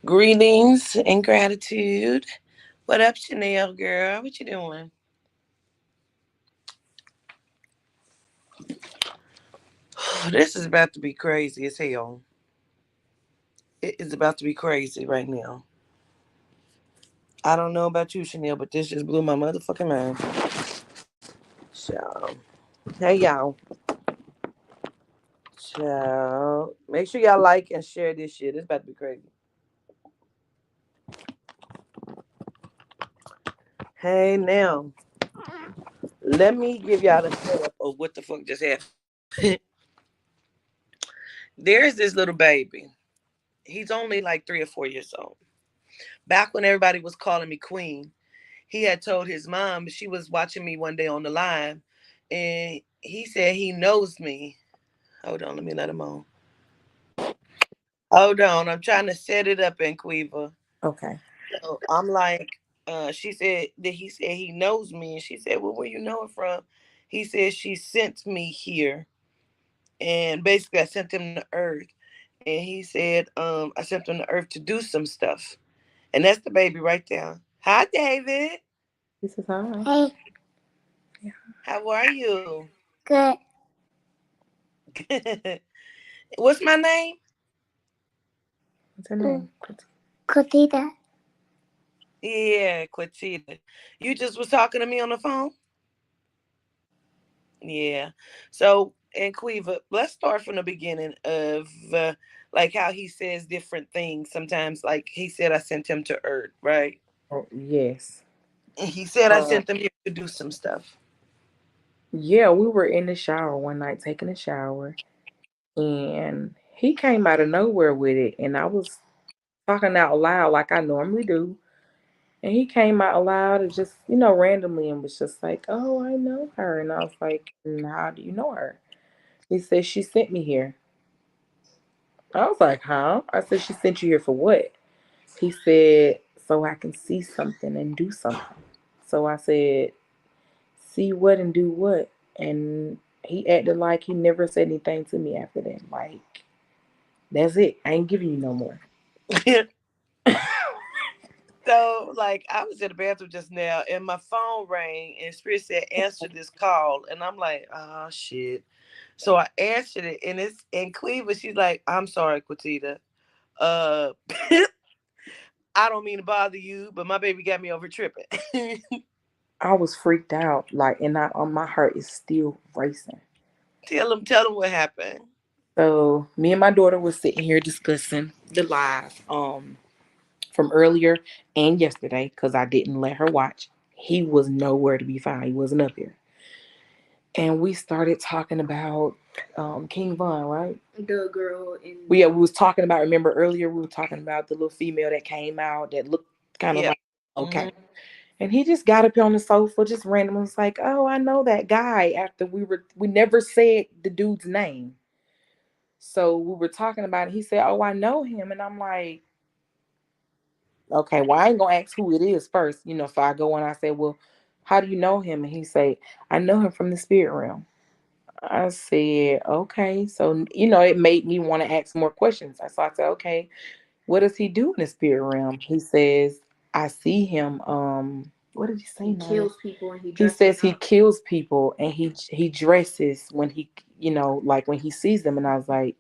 Greetings and gratitude. What up, Chanel girl? What you doing? This is about to be crazy as hell. It is about to be crazy right now. I don't know about you, Chanel, but this just blew my motherfucking mind. So, hey y'all. So, make sure y'all like and share this shit. It's about to be crazy. Hey now, let me give y'all the setup of what the fuck just happened. There's this little baby. He's only like 3 or 4 years old. Back when everybody was calling me queen, he had told his mom, she was watching me one day on the live, and he said he knows me. Hold on, let me let him on. Hold on, I'm trying to set it up in Quiva. Okay. So I'm like, she said that he said he knows me, and she said, well, where you know it from? He said she sent me here, and basically I sent him to Earth, and he said, I sent him to Earth to do some stuff, and that's the baby right there. Hi, David. This is hi. Hey, Yeah. How are you? good. What's my name? What's her name? Cotita. Yeah, Quatita. You just was talking to me on the phone? Yeah. So, and Quiva, let's start from the beginning of like how he says different things. Sometimes, like he said, I sent him to Earth, right? Oh, yes. And he said I Uh, sent him here to do some stuff. yeah, we were in the shower one night taking a shower, and he came out of nowhere with it, and I was talking out loud like I normally do. And he came out loud and just, randomly and was just like, oh, I know her. And I was like, how do you know her? He said, she sent me here. I was like, huh? I said, she sent you here for what? He said, so I can see something and do something. So I said, see what and do what? And he acted like he never said anything to me after that. Like, that's it. I ain't giving you no more. So, like, I was in the bathroom just now, and my phone rang, and Spirit said, "Answer this call," and I'm like, "Oh shit!" So I answered it, and it's and Cleva. She's like, "I'm sorry, Quatita. Uh, I don't mean to bother you, but my baby got me over tripping." I was freaked out. Like, and my heart is still racing. Tell him what happened. So me and my daughter was sitting here discussing the live from earlier and yesterday because I didn't let her watch. He was nowhere to be found. He wasn't up here. And we started talking about King Von, right? The girl in. We was talking about. Remember earlier we were talking about the little female that came out that looked kind of Yeah. like okay. Mm-hmm. And he just got up here on the sofa, just randomly was like, "Oh, I know that guy." After we never said the dude's name, so we were talking about it. He said, "Oh, I know him," and I'm like, "Okay, well, I ain't gonna ask who it is first, you know." So I go and I say, "Well, how do you know him?" And he say, "I know him from the spirit realm." I said, "Okay," so it made me want to ask more questions. So I said, "Okay, what does he do in the spirit realm?" He says, "I see him." What did he say? He Now? kills people and he He dresses says he up. kills people and he dresses when he like when he sees them. And I was like,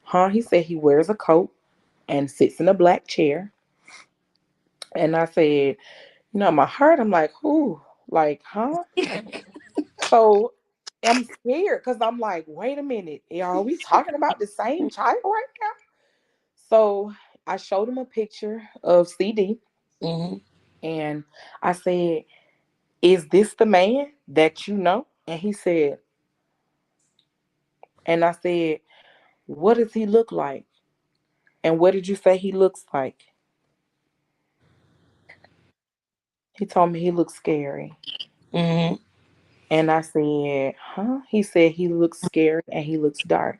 huh? He said he wears a coat and sits in a black chair. And I said, my heart, I'm like, who? Like, huh? So I'm scared because I'm like, wait a minute, are we talking about the same child right now? So I showed him a picture of CD Mm-hmm. and I said, is this the man that you know? And he said, and I said, what does he look like? And what did you say he looks like? He told me he looks scary. Mm-hmm. And I said, huh? He said he looks scary and he looks dark.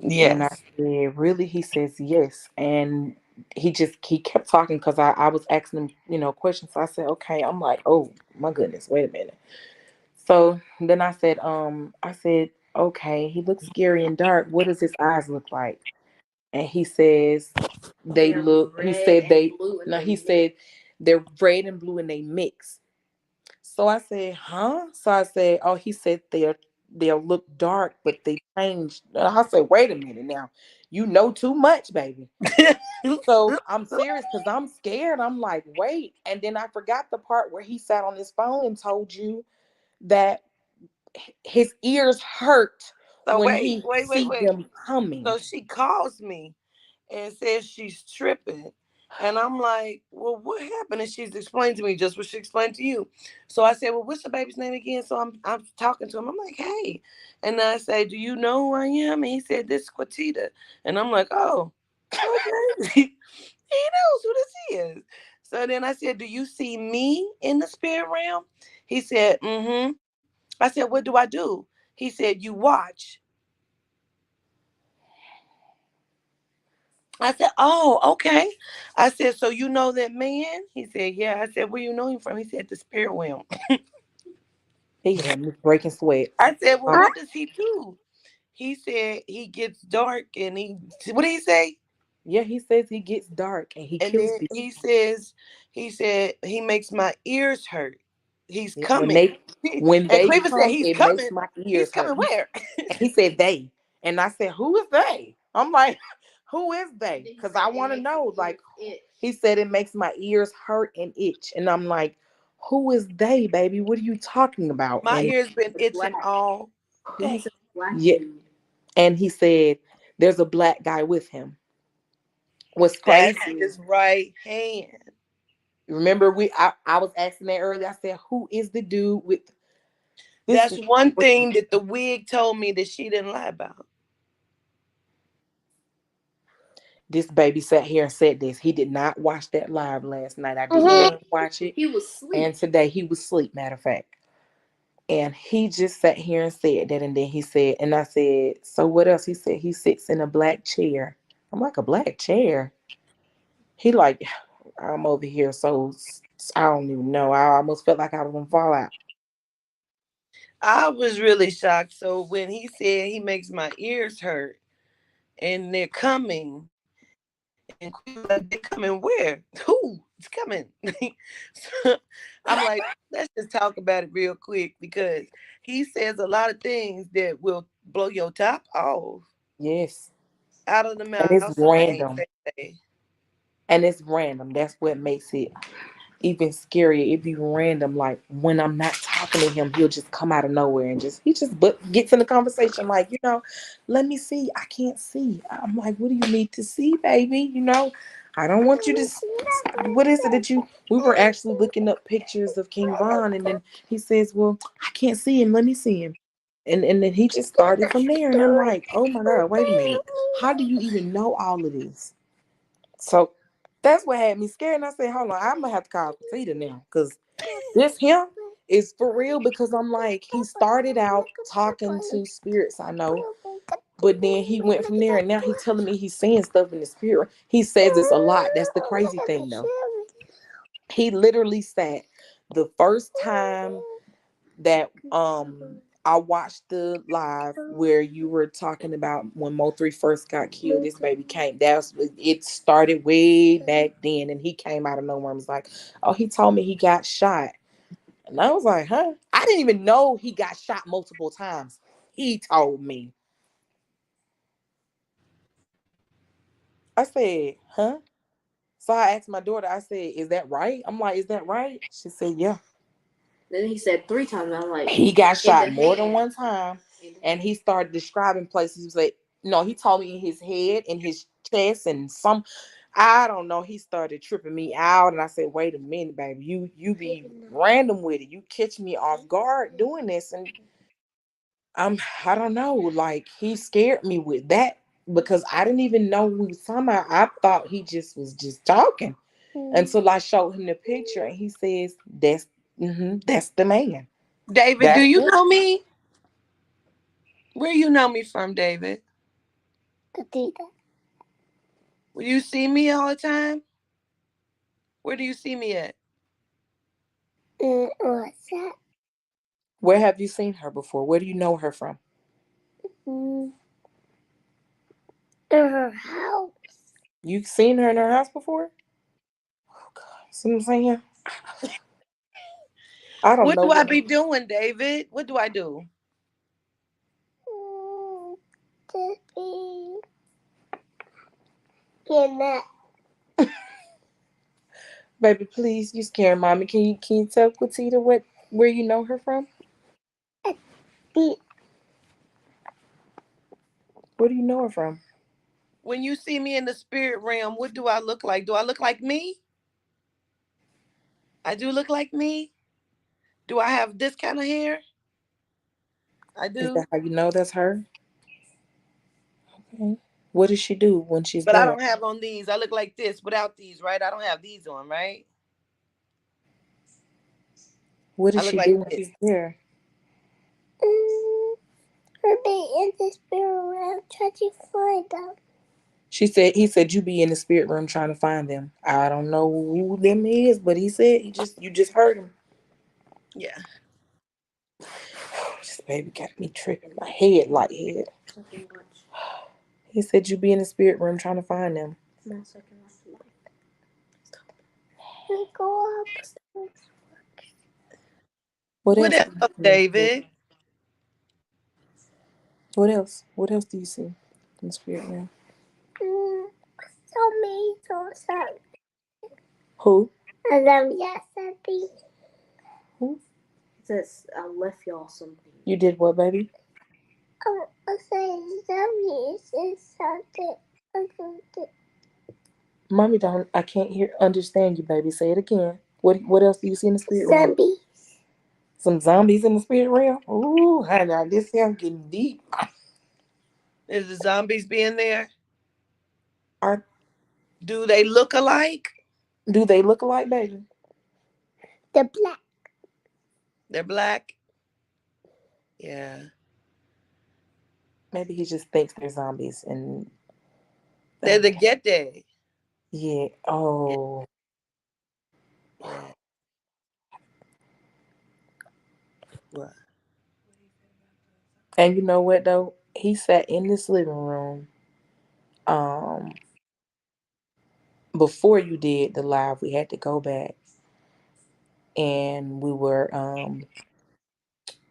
And I Yes. said, really? He says, yes. And he kept talking because I was asking him, questions. So I said, okay. I'm like, oh my goodness, wait a minute. So then I said, okay, he looks scary and dark. What does his eyes look like? And he says, They They're look. He red said and they. blue and Now they he mix. said they're red and blue and they mix. So I said, huh? So I said, oh, he said they'll look dark, but they change. I said, wait a minute now. You know too much, baby. So I'm serious because I'm scared. I'm like, wait. And then I forgot the part where he sat on his phone and told you that his ears hurt So when wait, he wait, wait, see wait. them coming. So she calls me and says she's tripping. And I'm like, well, what happened? And she's explained to me just what she explained to you. So I said, well, what's the baby's name again? So I'm talking to him. I'm like, hey. And I say, do you know who I am? And he said, this is Quatita. And I'm like, oh, okay. He knows who this is. So then I said, do you see me in the spirit realm? He said, mm-hmm. I said, what do I do? He said, you watch. I said, oh, okay. I said, so you know that man? He said, yeah. I said, where you know him from? He said, the spirit realm. He had me breaking sweat. I said, well, Um, what does he do? He said he gets dark and what did he say? yeah, he says he gets dark and he And kills then people. he said, he makes my ears hurt. He's Yeah, coming. when And they Cleveland said, come, he's it makes coming. my He's ears hurt. coming where? He said they, and I said, who is they? I'm like, who is they? Then he Because said I it want to makes the know. Like, ears itch. he said it makes my ears hurt and itch, and I'm like, who is they, baby? What are you talking about? My And ears been The itching black. all Then he day. said black yeah, dude. and he said there's a black guy with him. What's That's crazy? his right hand. Remember, I was asking that earlier. I said, who is the dude with this? That's one thing that the wig told me that she didn't lie about. This baby sat here and said this. He did not watch that live last night. I didn't He let him watch it. he was And asleep. today he was asleep, matter of fact. And he just sat here and said that. And then he said, and I said, so what else? He said he sits in a black chair. I'm like, a black chair? He like, I'm over here, so I don't even know. I almost felt like I was gonna fall out. I was really shocked. So when he said he makes my ears hurt and they're coming, and Queen was like, they're coming where? Who? It's coming. So I'm like, let's just talk about it real quick because he says a lot of things that will blow your top off Yes. out of the And mouth. it's So I ain't random. say. And it's random. That's what makes it even scarier. It be random. Like when I'm not talking to him, he'll just come out of nowhere and he just but gets in the conversation like, let me see. I can't see. I'm like, what do you need to see, baby? I don't want you to. What is it that you? We were actually looking up pictures of King Von, and then he says, "Well, I can't see him. Let me see him." And then he just started from there, and I'm like, "Oh my God, wait a minute. How do you even know all of this?" So that's what had me scared. And I said, hold on, I'm gonna have to call Peter now because this him is for real. Because I'm like, he started out talking to spirits, I know, but then he went from there, and now he's telling me he's saying stuff in the spirit. He says it's a lot. That's the crazy thing, though. He literally sat the first time that I watched the live where you were talking about when Mo3 first got killed. This baby came. It started way back then, and he came out of nowhere and was like, "Oh, he told me he got shot," and I was like, "Huh?" I didn't even know he got shot multiple times. He told me. I said, "Huh?" So I asked my daughter. I said, "Is that right?" I'm like, "Is that right?" She said, "Yeah." Then he said 3 times. I'm like, He got in the shot more than hand. one time, In the and hand. he started describing places. He was like, "No," he told me in his head, in his chest, and some. I don't know. He started tripping me out, and I said, "Wait a minute, baby. You be random with it. You catch me off guard doing this, and I don't know. Like he scared me with that because I didn't even know who he was talking about. I thought he just was just talking until I showed him the picture, and he says, that's the man. David, do That's you it." know me? Where you know me from, David? Will you see me all the time? Where do you see me at? What's that? Where have you seen her before? Where do you know her from? Mm, in her house. You seen her in her house before? Oh God. See what I'm saying? I don't What know do I what. be doing, David? What do I do? Just be kidnapped. Baby, please, you scaring mommy. Can you tell Quatita where you know her from? Be Where do you know her from? When you see me in the spirit realm, what do I look like? Do I look like me? I do look like me. Do I have this kind of hair? I Is do. that how you know that's her? Okay. What does she do when she's But I there? don't have on these. I look like this without these, right? I don't have these on, right? What I does look she like do when this. she's there? her be in the spirit realm. Try to find them. He said you be in the spirit room trying to find them. I don't know who them is, but he said you just heard him. Yeah. This baby got me tripping. My head lighthead. Nothing much. He said you be in the spirit room trying to find them. My second life. We go upstairs. What What else do you else, see in the spirit? David? What else? What else do you see in the spirit room? So me, so sad. Who? And then yes, I be. Who? It says I left y'all something. You did what, baby? I say zombie is something. Mommy don't. I can't understand you, baby. Say it again. What else do you see in the spirit realm? Zombie. Some zombies in the spirit realm. Ooh, honey, this sound getting deep. Is the zombies being there? Are Do they look alike? do they look alike, baby? The black. They're black. Yeah. Maybe he just thinks they're zombies, and They're the okay, Gede. yeah. Yeah. Oh, Yeah. What? and you know what though? He sat in this living room. Um, before you did the live, we had to go back, and we were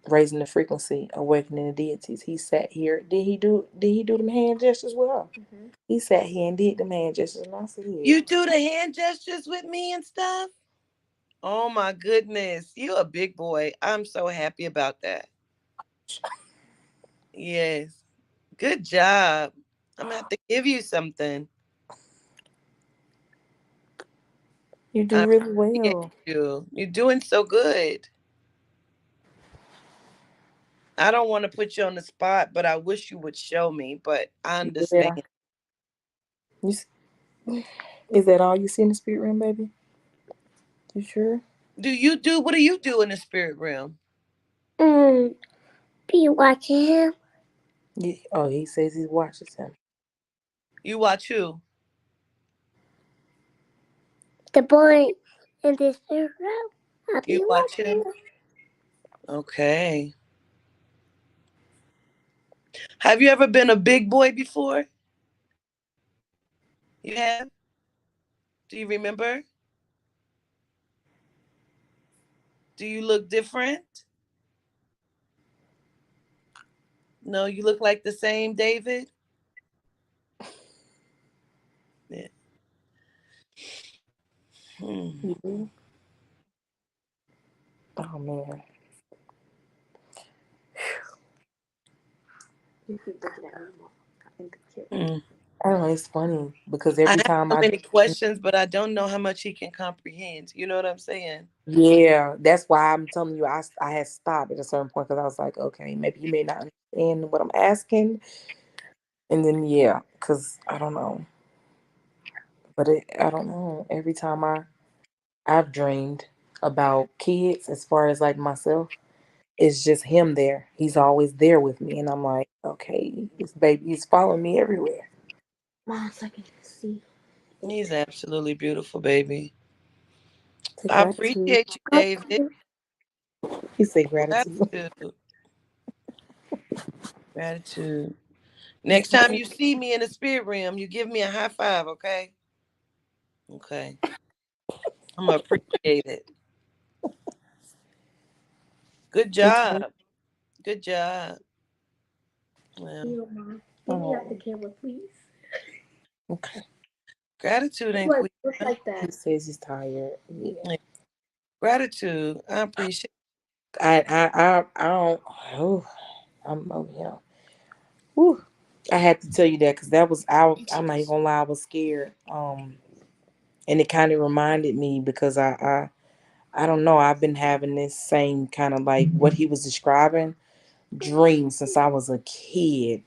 raising the frequency, awakening the deities. He sat here. Did he do them hand gestures well? Mm-hmm. He sat here and did them hand gestures, and I said, yeah. You do the hand gestures with me and stuff? Oh my goodness. You a big boy. I'm so happy about that. Yes. Good job. I'm gonna have to give you something. You do I really appreciate well. you. You're doing so good. I don't want to put you on the spot, but I wish you would show me. But I understand. Yeah. You, is that all you see in the spirit realm, baby? You sure? What do you do in the spirit realm? Mm. Be watching him. Oh, he says he watches him. You watch who? The boy in the spirit realm. I'll You be watch watching him? him. Okay. Have you ever been a big boy before? You have? Do you remember? Do you look different? No, you look like the same David. Yeah. Hmm. You do? Oh man. You keep looking at me. In the chair. Hmm. I don't know. It's funny because I every have time so I, many questions, but I don't know how much he can comprehend. You know what I'm saying? yeah, that's why I'm telling you. I had stopped at a certain point because I was like, okay, maybe you may not understand what I'm asking, and then yeah, because I don't know, but I don't know. Every time I've dreamed about kids, as far as like myself, it's just him there. He's always there with me, and I'm like, okay, this baby is following me everywhere. Mom, so I can see. He's absolutely beautiful, baby. Say I gratitude. appreciate you, David. He say gratitude. Gratitude. Gratitude. Next time you see me in the spirit realm, you give me a high five, okay? Okay. I'm gonna appreciate it. Good Okay. job. Good job. Well, You, Mom. Get me off the Oh, camera, please. okay. gratitude and Look, queen. just like He that. says he's tired. Yeah. Gratitude. I appreciate. I don't. Oh, I'm over here. Whew. I had to tell you that because that was I'm not even gonna lie, I was scared. And it kind of reminded me because I don't know. I've been having this same kind of like what he was describing dream since I was a kid.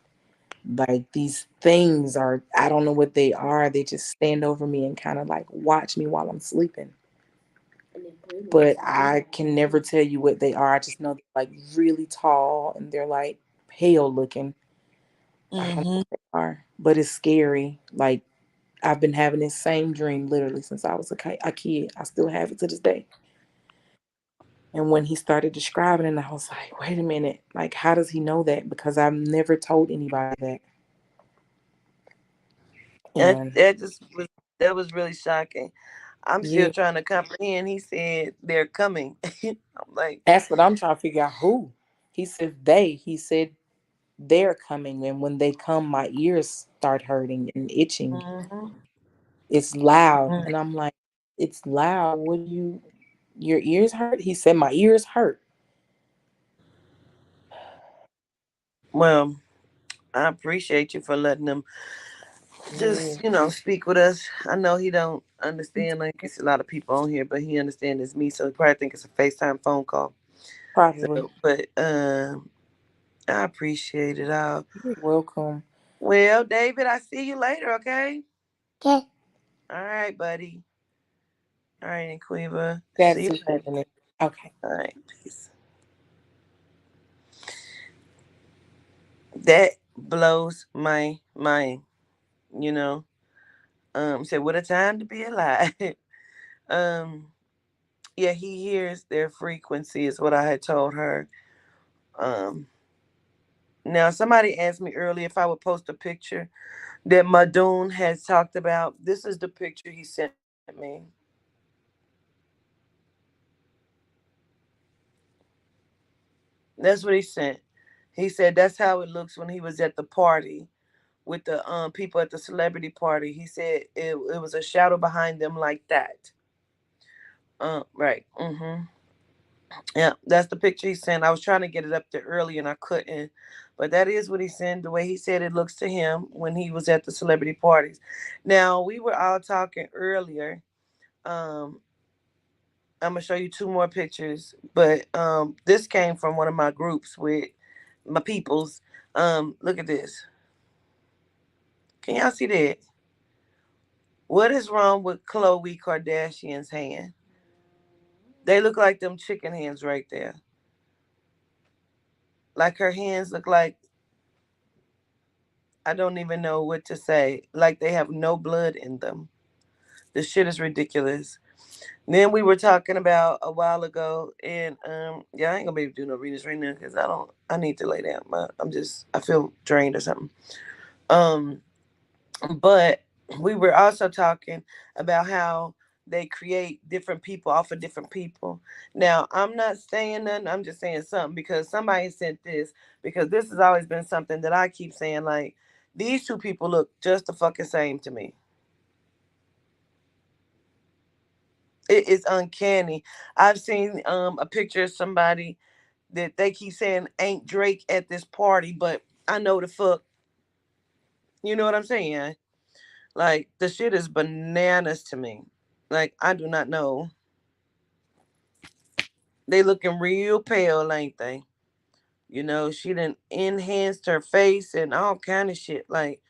Like these things are, I don't know what they are. They just stand over me and kind of like watch me while I'm sleeping. And then bring me But some I can never tell you what they are. I just know they're like really tall and they're like pale looking. I don't know Mm-hmm. what they are, but it's scary. Like I've been having this same dream literally since I was a kid. I still have it to this day. And when he started describing it, I was like, wait a minute. Like, how does he know that? Because I've never told anybody that. That And that just was that was really shocking. I'm still yeah, trying to comprehend. He said they're coming. I'm like, that's what I'm trying to figure out who. He said they. He said they're coming. And when they come, my ears start hurting and itching. mm-hmm. It's loud. And I'm like, it's loud. What do your ears hurt? He said, my ears hurt. Well, I appreciate you for letting them Yeah, just speak with us. I know he don't understand like it's a lot of people on here, but he understands it's me, so he probably think it's a FaceTime phone call. probably. So, but I appreciate it all. You're welcome. Well, David, I see you later. Okay. Okay. All right, buddy. All right, and Quiva. See That's you it, later. Stephanie. Okay. All right, peace. That blows my mind. You know. Said what a time to be alive. um, yeah, he hears their frequency is what I had told her. Um, Now somebody asked me earlier if I would post a picture that Madoon has talked about. This is the picture he sent me. That's what he sent. He said that's how it looks when he was at the party with the people at the celebrity party. He said it was a shadow behind them like that. Right. Mm-hmm. Yeah, that's the picture he sent. I was trying to get it up there early and I couldn't. But that is what he sent, the way he said it looks to him when he was at the celebrity parties. Now, we were all talking earlier. Um, I'm gonna show you two more pictures, but this came from one of my groups with my peoples. Look at this. Can y'all see that? What is wrong with Khloe Kardashian's hand? They look like them chicken hands right there. Like her hands look like I don't even know what to say. Like they have no blood in them. This shit is ridiculous. Then we were talking about a while ago, and yeah, I ain't gonna be able to do no readings right now because I need to lay down. I feel drained or something. Um, but we were also talking about how they create different people off of different people. Now, I'm not saying nothing. I'm just saying something because somebody sent this because this has always been something that I keep saying like these two people look just the fucking same to me. It is uncanny. I've seen a picture of somebody that they keep saying ain't Drake at this party, but I know the fuck. You know what I'm saying? Like the shit is bananas to me. Like I do not know. They looking real pale, ain't they? She done enhanced her face and all kind of shit, like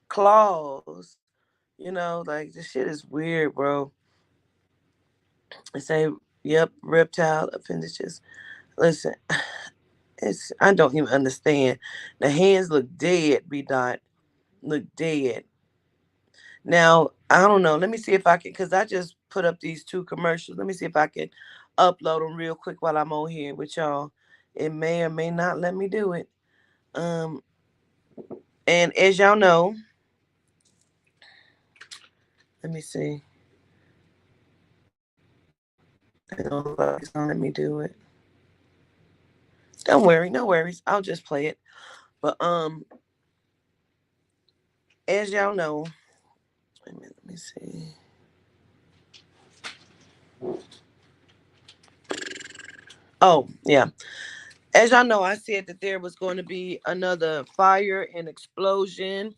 claws. Like this shit is weird, bro. They say, yep, reptile appendages. Listen, I don't even understand. The hands look dead, B dot. Look dead. Now, I don't know. Let me see if I can, because I just put up these two commercials. Let me see if I can upload them real quick while I'm on here with y'all. It may or may not let me do it. Um, And as y'all know, let me see. I don't know if it's gonna let me do it. Don't worry, no worries. I'll just play it. But as y'all know, wait a minute, let me see. Oh, yeah. As y'all know, I said that there was going to be another fire and explosion.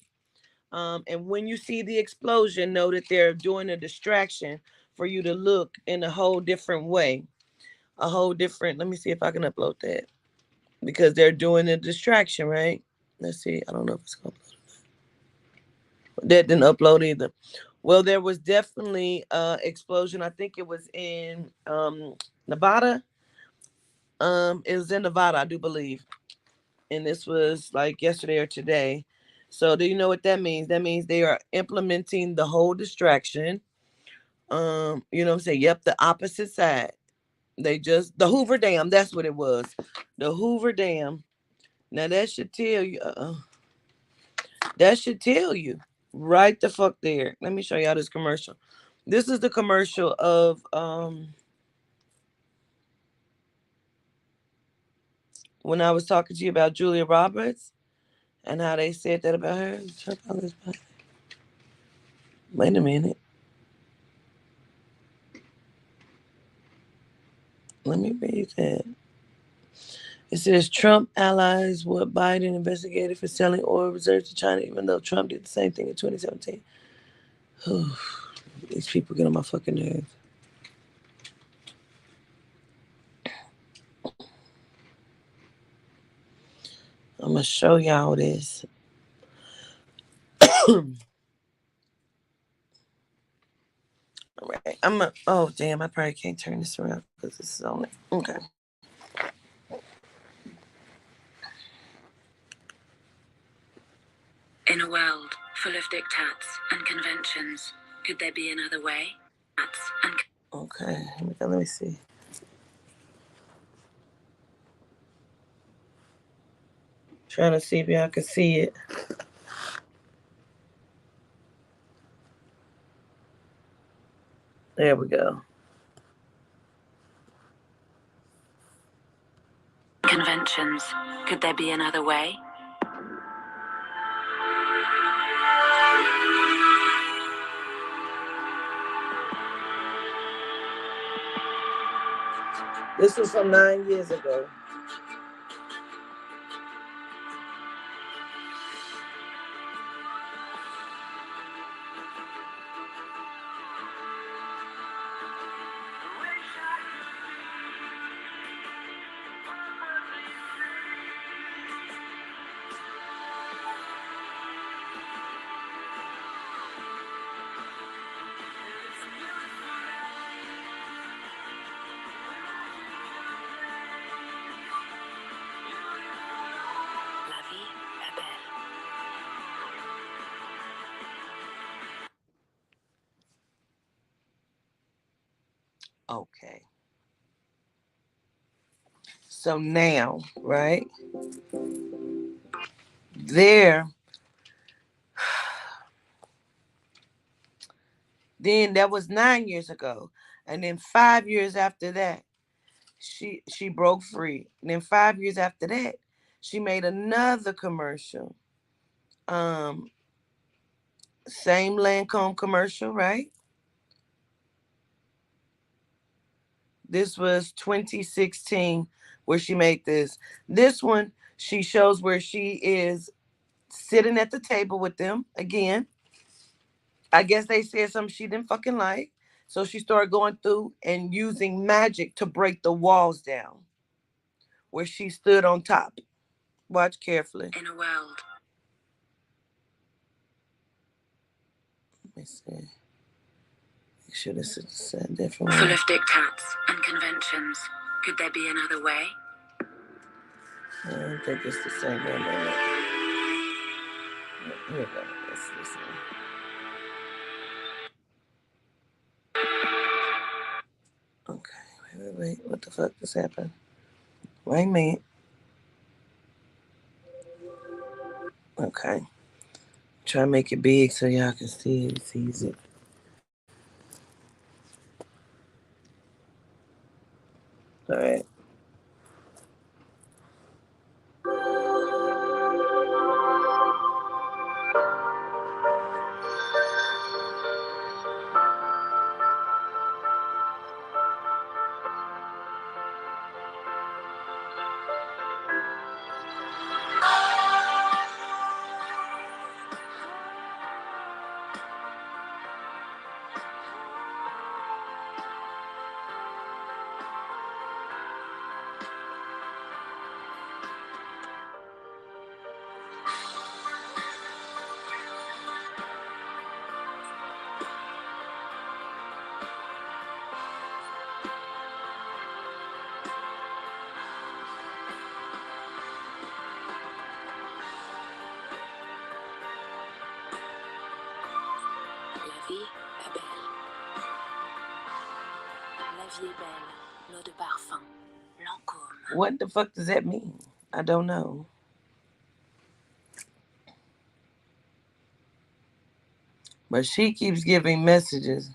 And when you see the explosion, know that they're doing a distraction for you to look in a whole different way. A whole different, let me see if I can upload that. Because they're doing a distraction, right? Let's see. I don't know if it's going to upload. That didn't upload either. Well, there was definitely explosion. I think it was in Nevada. It was in Nevada, I do believe. And this was like yesterday or today. So do you know what that means? That means they are implementing the whole distraction. You know what I'm saying? Yep, the opposite side. They just the Hoover Dam, that's what it was. The Hoover Dam. Now that should tell you that should tell you right the fuck there. Let me show y'all this commercial. This is the commercial of when I was talking to you about Julia Roberts and how they said that about her. Wait a minute. Let me read that. It says Trump allies what Biden investigated for selling oil reserves to China, even though Trump did the same thing in 2017. These people get on my fucking nerves. I'm gonna show y'all this. All right, oh damn, I probably can't turn this around because this is only okay. In a world full of diktats and conventions, could there be another way? Okay, let me see. Trying to see if y'all can see it. There we go. Conventions, could there be another way? This was from 9 years ago. Okay. So now, right? There. Then that was 9 years ago. And then 5 years after that, she broke free. And then 5 years after that, she made another commercial. Same Lancome commercial, right? This was 2016 where she made this. This one, she shows where she is sitting at the table with them again. I guess they said something she didn't fucking like. So she started going through and using magic to break the walls down where she stood on top. Watch carefully. In a world. Let me see. Make sure this is a different Full one. of diktats and conventions, could there be another way? I don't think it's the same one. Here we go. It's this one. Okay, wait. What the fuck just happened? Wait a minute. Okay. Try to make it big so y'all can see it. It's easy. All right. La vie est belle. La vie est belle. L'eau de parfum. Lancôme. What the fuck does that mean? I don't know. But she keeps giving messages.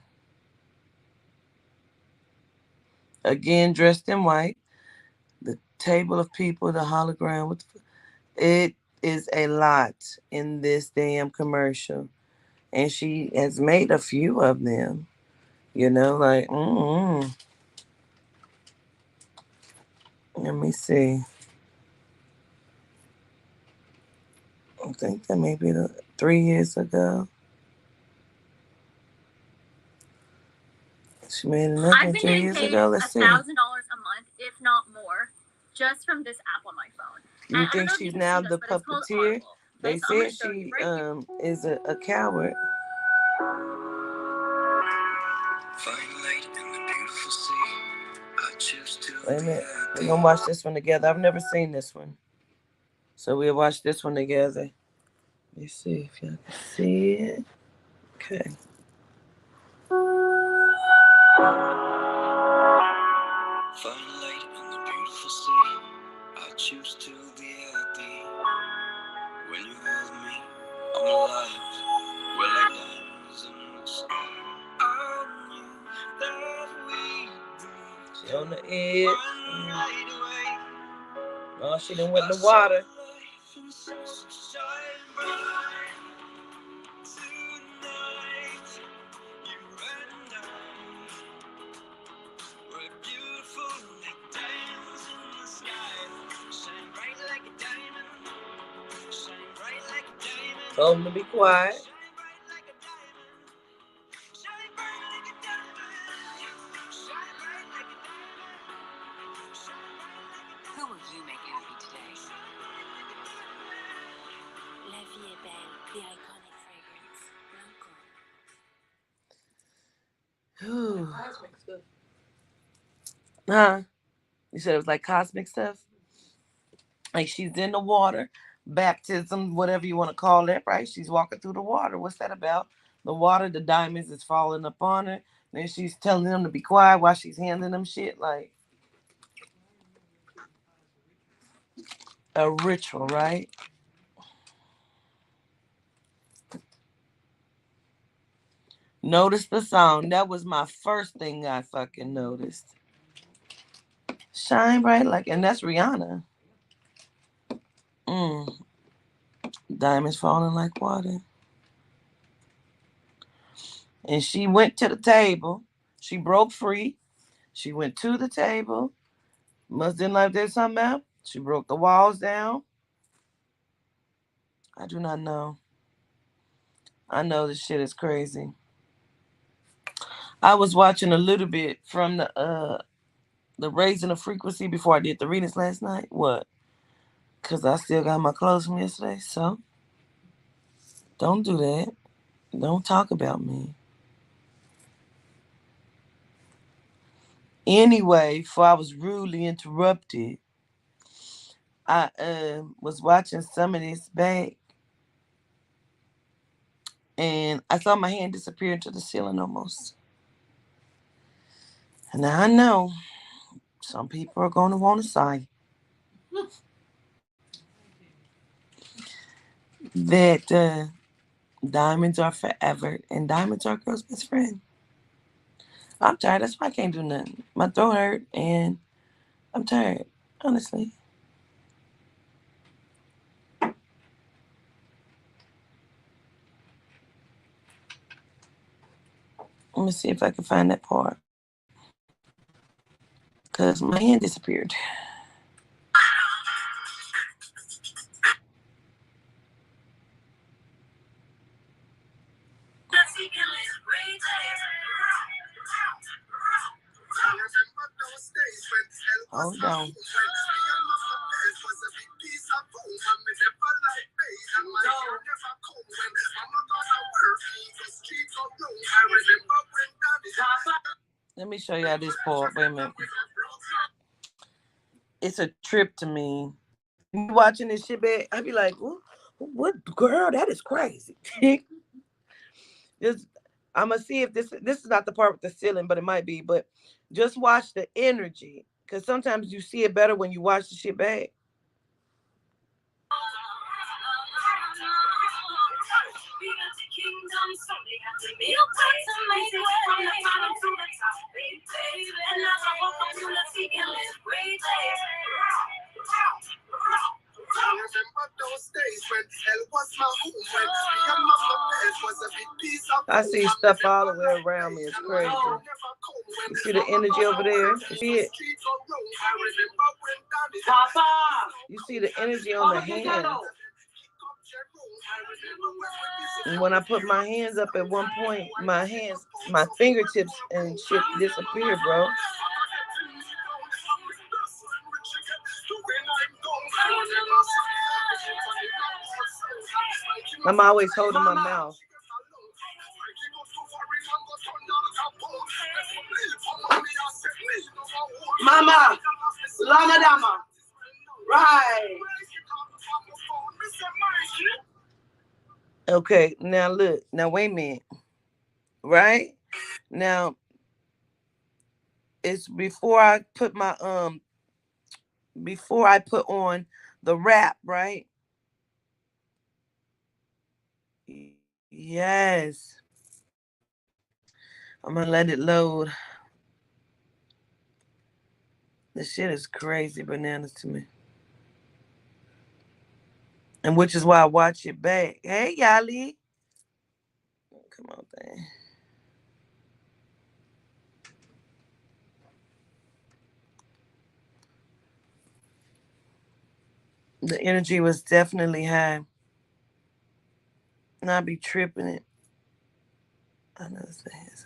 Again, dressed in white. The table of people, the hologram. It is a lot in this damn commercial. And she has made a few of them. You know, like, Let me see. I think that may be 3 years ago. She made another I've one been 3 getting years paid ago. Let's see. $1,000 a month, if not more, just from this app on my phone. You I think don't know if she's can now see the this, but it's called puppeteer? Audible. They Okay, so I'm gonna said show you she right here. is a coward. Wait a minute. We're gonna watch this one together. I've never seen this one. So we'll watch this one together. Let's see if y'all can see it. Okay. When you hold me, I'm alive. We're like diamonds in the sky. I knew that we'd be. She on the edge. Oh, she done went in the water. Told him to be quiet. Who will you make happy today? La vie est belle. The iconic fragrance. Lancôme. Cosmic stuff. Huh? You said it was like cosmic stuff? Like she's in the water, baptism, whatever you want to call it, right? She's walking through the water. What's that about? The water, the diamonds is falling upon her. Then she's telling them to be quiet while she's handing them shit. Like a ritual, right? Notice the song. That was my first thing I fucking noticed. Shine bright like, and that's Rihanna. Diamonds falling like water. And she went to the table. She broke free. She went to the table. Must didn't like there's something else. She broke the walls down. I do not know. I know this shit is crazy. I was watching a little bit from the raising of frequency before I did the readings last night. What? Cause I still got my clothes from yesterday. So don't do that. Don't talk about me. Anyway, before I was rudely interrupted, I was watching some of this back, and I saw my hand disappear into the ceiling almost. And now I know some people are going to want to say that Diamonds are forever, and diamonds are a girl's best friend. I'm tired. That's why I can't do nothing. My throat hurt, and I'm tired, honestly. Let me see if I can find that part. Because my hand disappeared. Hold on. Let me show y'all this part. Wait a minute. It's a trip to me. Me watching this shit back, I be like, what girl? That is crazy. Just, I'm gonna see if this is not the part with the ceiling, but it might be. But just watch the energy, because sometimes you see it better when you watch the shit back. I see stuff all the way around me. It's crazy. You see the energy over there? You see it? Papa! You see the energy on the hands. And when I put my hands up at one point, my fingertips and shit disappeared, bro. I'm always holding my mouth. Mama, Lama Dama, right. Okay, now look. Now wait a minute. Right? Now it's before I put on the wrap, right? Yes. I'm gonna let it load. This shit is crazy bananas to me. And which is why I watch it back. Hey, Yali. Come on, thing. The energy was definitely high. And I be tripping it. I know this is.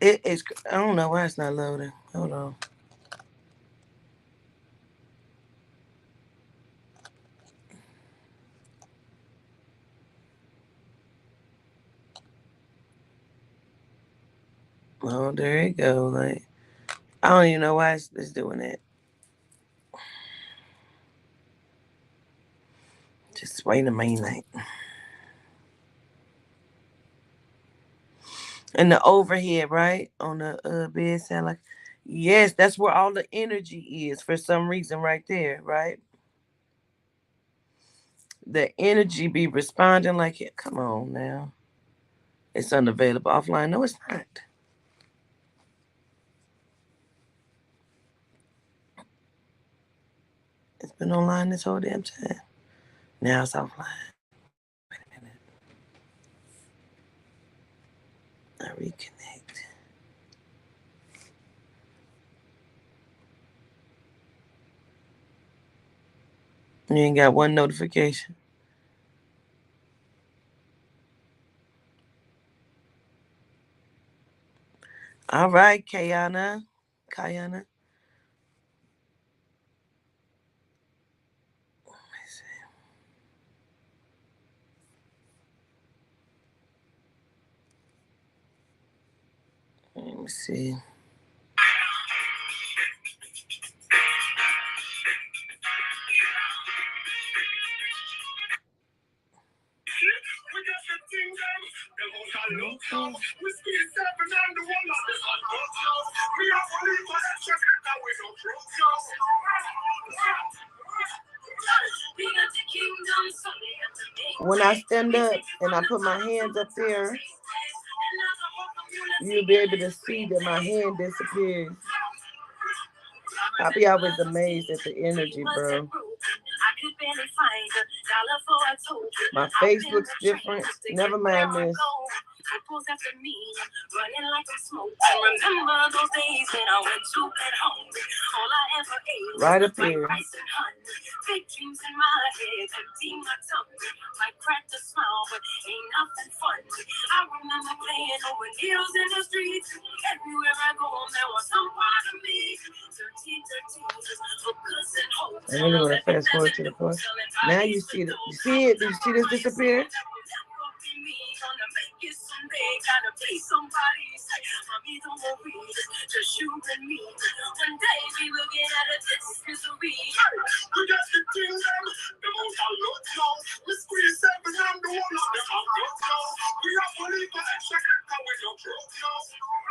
It is. I don't know why it's not loading. Hold on. Oh, there you go. Like, I don't even know why it's doing that. Just wait a minute. And the overhead, right? On the bed sound like, yes, that's where all the energy is for some reason right there, right? The energy be responding like it. Come on now. It's unavailable offline. No, it's not. It's been online this whole damn time. Now it's offline. Wait a minute. I reconnect. You ain't got one notification. All right, Kayana. Let me see. when I stand up and I put my hands up there, you'll be able to see that my hand disappears. I'll be always amazed at the energy, bro. My face looks different. Never mind this. Right up here. I'm really going to fast forward to the point. Now you see it. You see it? Did you see this disappear?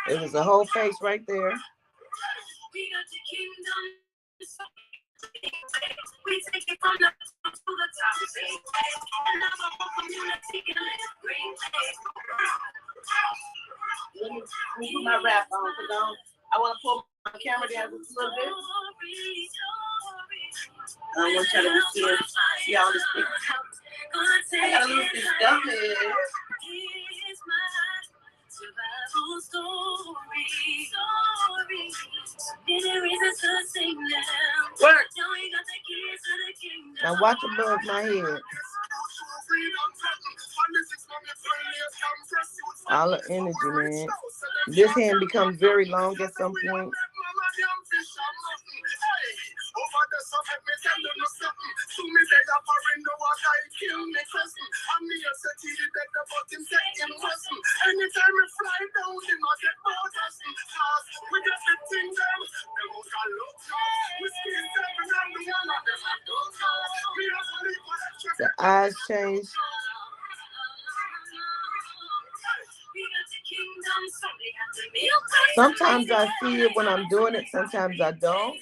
It was a whole face right there. We take it from the top to the top. Another community can live green. Let me put my wrap on. I want to pull my camera down just a little bit. I want y'all to see all this picture. I gotta lose this stuff in. Work. Now watch above my head. All the energy, man. This hand becomes very long at some point. The eyes change. Sometimes I see it when I'm doing it, sometimes I don't.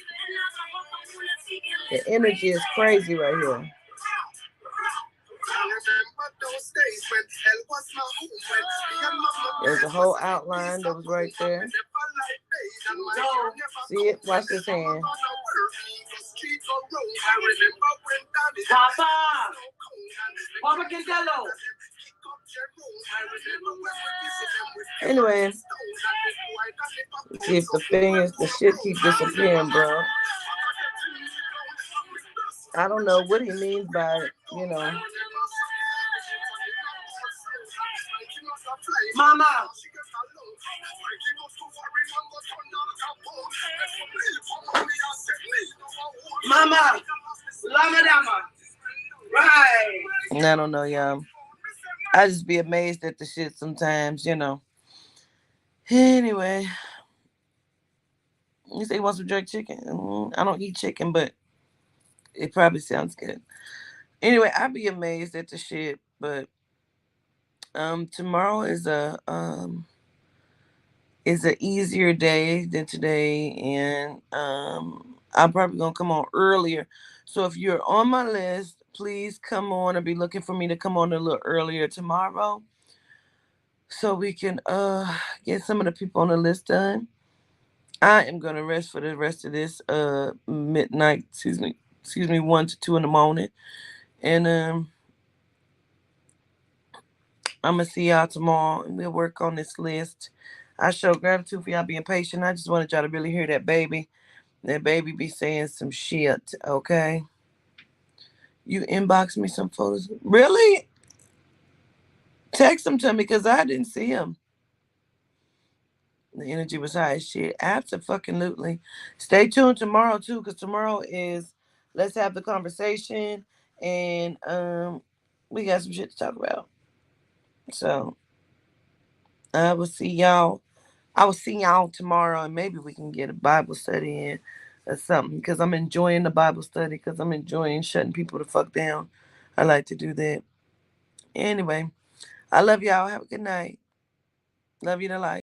The energy is crazy right here. There's a whole outline that was right there. See it? Watch this hand. Papa Quintelo. Anyway, see if the shit keep disappearing, bro. I don't know what he means by it, you know. Mama. Mama. Lama Dama. Right. I don't know, y'all. I just be amazed at the shit sometimes, you know. Anyway. You say you want some jerk chicken? I don't eat chicken, but it probably sounds good. Anyway, I be amazed at the shit, but tomorrow is an easier day than today, and I'm probably gonna come on earlier. So if you're on my list, please come on and be looking for me to come on a little earlier tomorrow, so we can get some of the people on the list done. I am gonna rest for the rest of this midnight, excuse me, 1 to 2 in the morning, and I'm gonna see y'all tomorrow, and we'll work on this list. I show gratitude for y'all being patient. I just wanted y'all to really hear that baby. That baby be saying some shit, okay? You inbox me some photos. Really? Text them to me, because I didn't see them. The energy was high as shit. Absolutely. Stay tuned tomorrow, too, because tomorrow is Let's Have the Conversation, and we got some shit to talk about. So, I will see y'all tomorrow, and maybe we can get a Bible study in or something, because I'm enjoying the Bible study, because I'm enjoying shutting people the fuck down. I like to do that. Anyway, I love y'all. Have a good night. Love you to life.